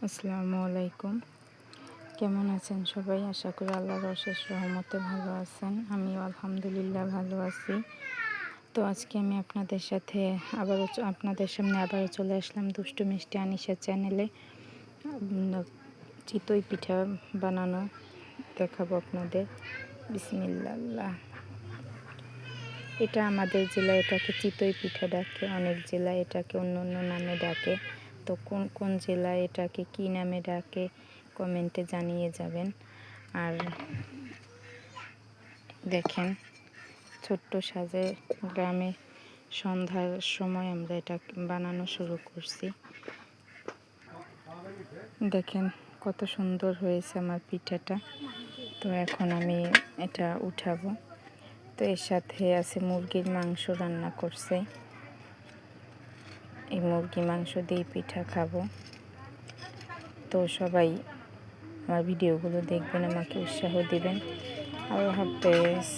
আসসালামু আলাইকুম। কেমন আছেন সবাই? আশা করি আল্লাহর অশেষ রহমতে ভালো আছেন। আমিও আলহামদুলিল্লাহ ভালো আছি। তো আজকে আমি আপনাদের সামনে আবারও চলে আসলাম দুষ্টু মিষ্টি আনিশা চ্যানেলে। চিতই পিঠা বানানো দেখাবো আপনাদের। বিসমিল্লাহ। এটা আমাদের জেলায় এটাকে চিতই পিঠা ডাকে, অনেক জেলায় এটাকে অন্য অন্য নামে ডাকে। তো কোন কোন জেলায় এটাকে কী নামে ডাকে কমেন্টে জানিয়ে যাবেন। আর দেখেন, ছোট্ট সাজে গ্রামে সন্ধ্যার সময় আমরা এটা বানানো শুরু করছি। দেখেন কত সুন্দর হয়েছে আমার পিঠাটা। তো এখন আমি এটা উঠাবো। তো এর সাথে আছে মুরগির মাংস রান্না করছে। এই মুরগি মাংস দিয়ে পিঠা খাবো। তো সবাই আমার ভিডিওগুলো দেখবেন, আমাকে উৎসাহ দিবেন। আল্লাহ হাফেজ।